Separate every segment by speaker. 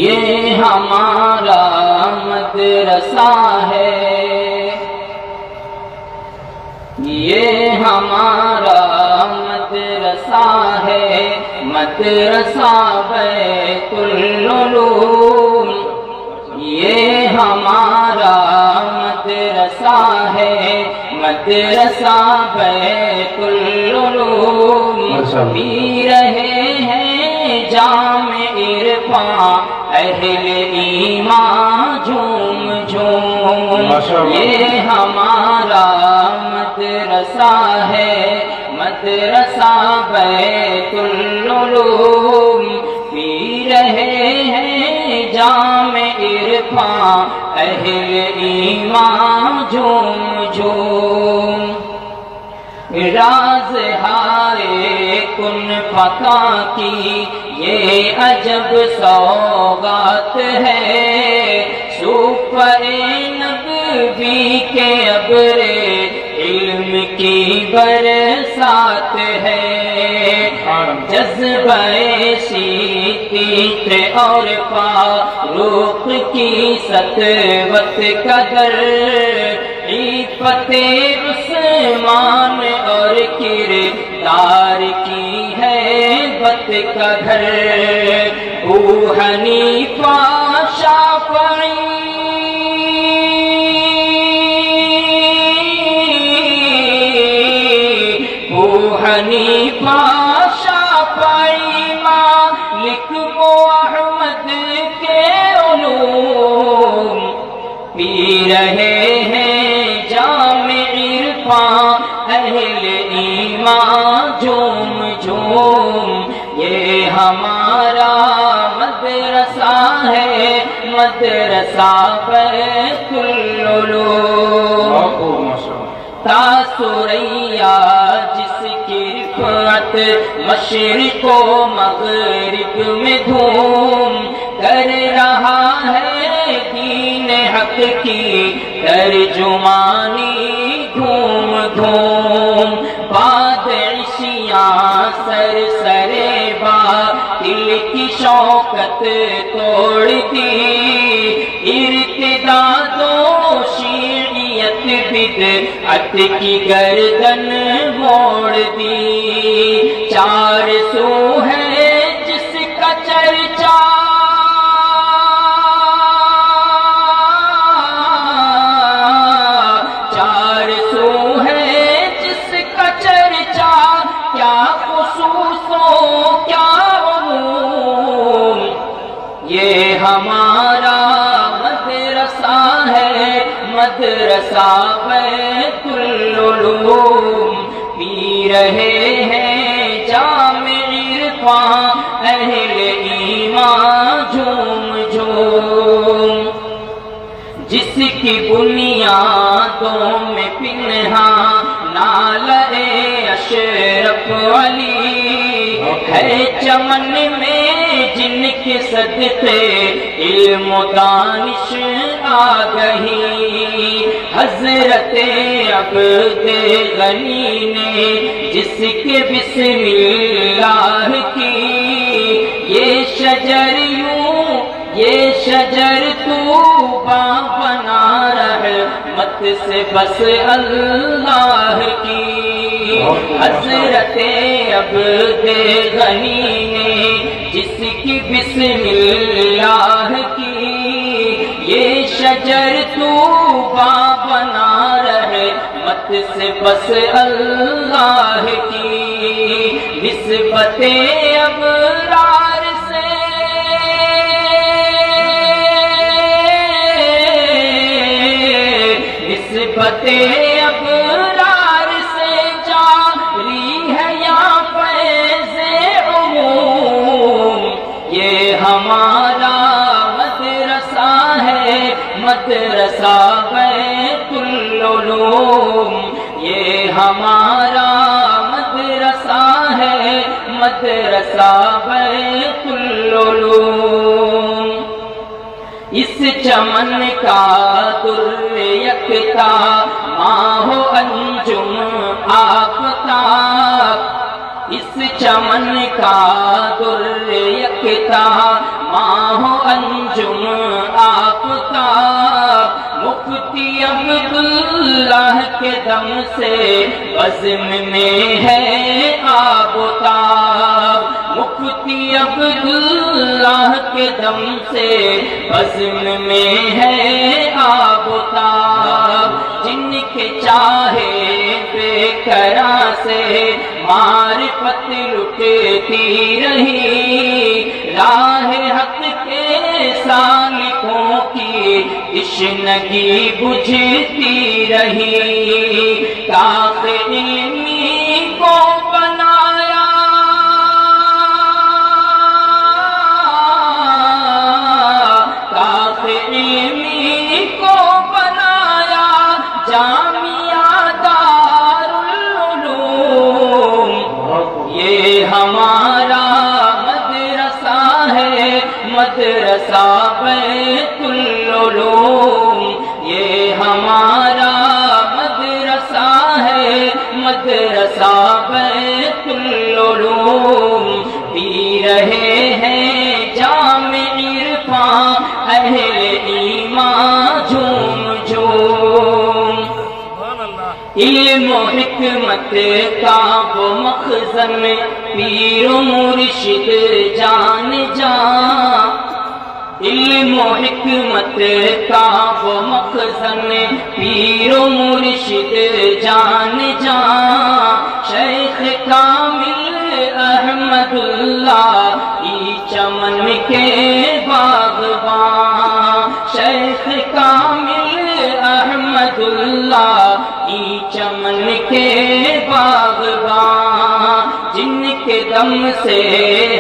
Speaker 1: یہ ہمارا مدرسہ ہے، یہ ہمارا مدرسہ ہے، مدرسہ بیت العلوم، یہ ہمارا مدرسہ ہے، مدرسہ بیت العلوم، پی رہے ہیں جام عرفان اہل ایمان جھوم جھوم، یہ ہمارا مدرسہ ہے، مدرسہ بیت العلوم، پی رہے ہیں جام عرفان اہل ایمان جھوم جھوم، راز ہائے کن فکا کی یہ عجب سوغات ہے، صوفہ نبوی کے ابر علم کی برسات ہے، جذبہ صدیق اور فاروق کی سطوت قدر، عفت عثمان اور کردار کی ہیبت کا گھر، ابو حنیفہ شافعی حنیفہ شافعی مالک و احمد کے علوم، پی رہے ہیں جام عرفان اہل ایمان جھوم جھوم، یہ ہمارا مدرسہ ہے، مدرسہ بیت العلوم، تاثریا جس کی رفعت مشرق و مغرب میں دھوم کر رہا ہے، دین حق کی ترجمانی دھوم دھوم، بعد عشیاں سر سرے باطل کی شوکت توڑ دی، ارتداد و شیعیت بدعت کی گردن موڑ دی، چار سو ہے جس کا چرچا، چار سو ہے جس کا چرچا، کیا خصوص و کیا عموم، یہ ہمارا مدرسہ ہے، مدرسہ بیت العلوم، پی رہے ہیں جام عرفان اہل ایمان جھوم جھوم، جس کی بنیادوں میں پنہاں نالہ اشرف علی ہے، چمن میں جن کے صدقے علم و دانش آگہی، حضرت عبد غنی نے جس کے بسم اللہ کی، یہ شجر یوں یہ شجر طوبہ بنا رحمت سے بس اللہ کی، حضرت عبد غنی نے جس کی بسم اللہ کی، یہ شجر طوبہ بنا رحمت سے بس اللہ کی، نسبت ابرار سے نسبت ابرار سے جاری ہے یا فیض عموم، یہ ہمارا مدرسہ ہے، مدرسہ بیت العلوم، یہ ہمارا مدرسہ ہے، مدرسہ بیت العلوم، اس چمن کا در یکتا ماہ انجم آفتاب، اس چمن کا در یکتا ماہ انجم آفتاب مفتی عبداللہ کے دم سے بزم میں ہے آب و تاب مفتی عبداللہ کے دم سے بزم میں ہے آب و تاب جن کے چاہے بے کرا سے معرفت لٹتی رہی راہ حق کے سالکوں کی تشنگی بجھتی رہی کاف علمی کو بنایا کاف علمی کو بنایا جامعہ دارالعلوم یہ ہمارا مدرسہ ہے مدرسہ بیت العلوم یہ ہمارا مدرسہ ہے مدرسہ بیت العلوم پی رہے ہیں جام عرفاں اہل ایمان جھوم جھوم علم و حکمت کا وہ مخزن پیر و مرشد جان جان علم و حکمت کا وہ مخزن پیر و مرشد جان جان شیخ کامل احمد اللہ ای چمن کے باغبان شیخ کامل احمد اللہ ای چمن کے باغبان جن کے دم سے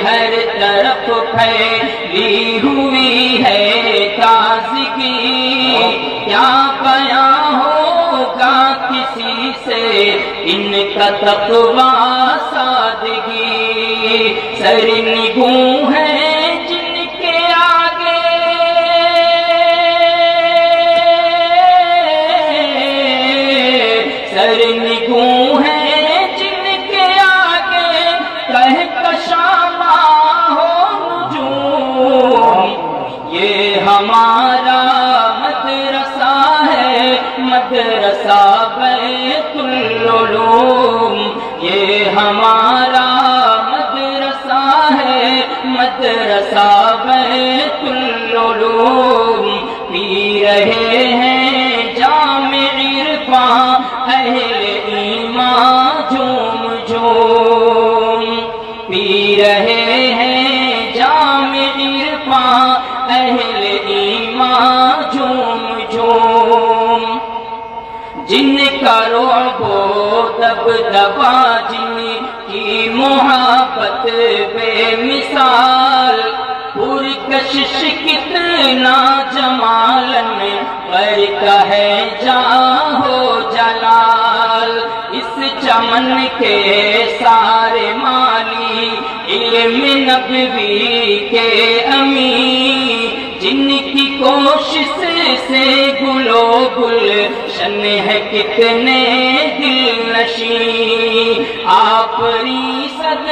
Speaker 1: ہر طرف پھیلی ہوئی ہے تازگی کیا بیاں ہوگا کسی سے ان کا تقویٰ سادگی سرنگوں ہے جن کے آگے سرنگوں ہے جن کے آگے کہکشاں ہو نجوم یہ ہمارا مدرسہ ہے مدرسہ بیت العلوم یہ ہمارا مدرسہ ہے مدرسہ بیت العلوم پی رہے ہیں جام عرفاں اہل ایمان جھوم جھوم پی رہے ہیں جام عرفاں اہل ایمان جھوم جھوم جن کا رعب و دبدبا جن کی محبت بے مثال پرکشش کتنا جمالن برکہ ہے جاں ہو جلال اس چمن کے سارے مالی علم نبوی کے امین جن کی کوشش سے گلو گلشن ہے کتنے دل نشین آفری صد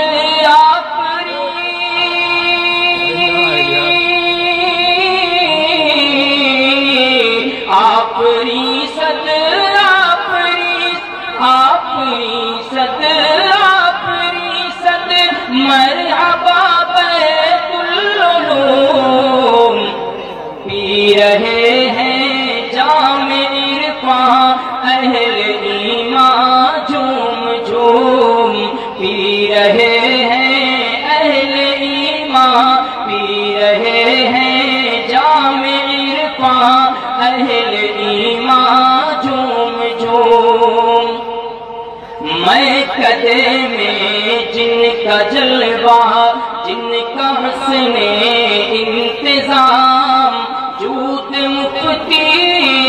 Speaker 1: آفری آفری صد آفری آفری صد آفری صد مرحبا بیت العلوم پی رہے ہیں جام عرفاں اہل ایمان جھوم جھوم پی رہے ہیں اہل ایمان پی رہے ہیں جام عرفاں اہل ایمان جھوم جھوم میں کدے میں جن کا جلوہ جن کا حسن انتظام جود مفتی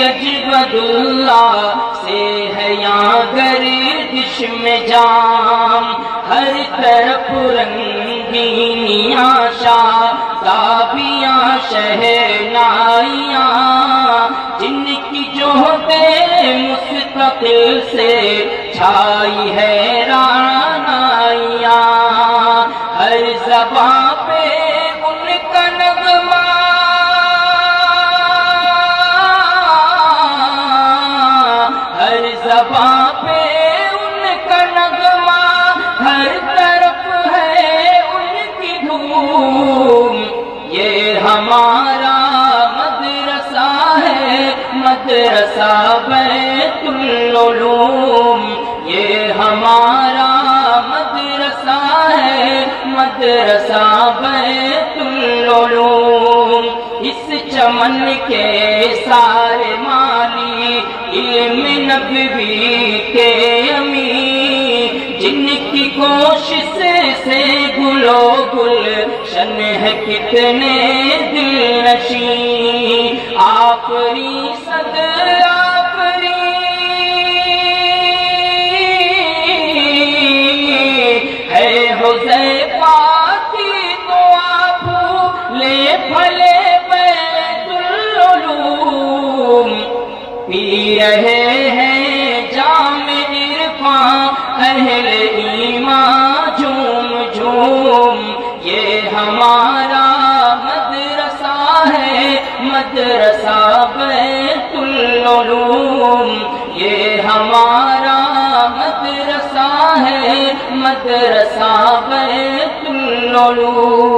Speaker 1: اجود اللہ سے ہے یہاں گردش میں جام ہر طرف رنگینیاں شادابیاں شہنائیاں جن کی جوہتے مستقل سے چھائی ہے رعنائیاں ہر زباں پہ ان کا نغمہ ہمارا مدرسہ ہے، مدرسہ بیت العلوم، یہ ہمارا مدرسہ ہے، مدرسہ بیت العلوم۔ اس چمن کے سارے مالی، علم نبوی کے امین، جن کی کوشش سے گلو گلشن ہے کتنے دل نشین، آفری صدر آفری ہے حذیفہ کی تو آپ لے پھلے بیت العلوم، پی رہے ہیں جام عرفاں اہل ایمان جھوم جھوم، یہ ہمارا مدرسہ ہے، مدرسہ بیت العلوم، یہ ہمارا مدرسہ ہے، مدرسہ بیت العلوم۔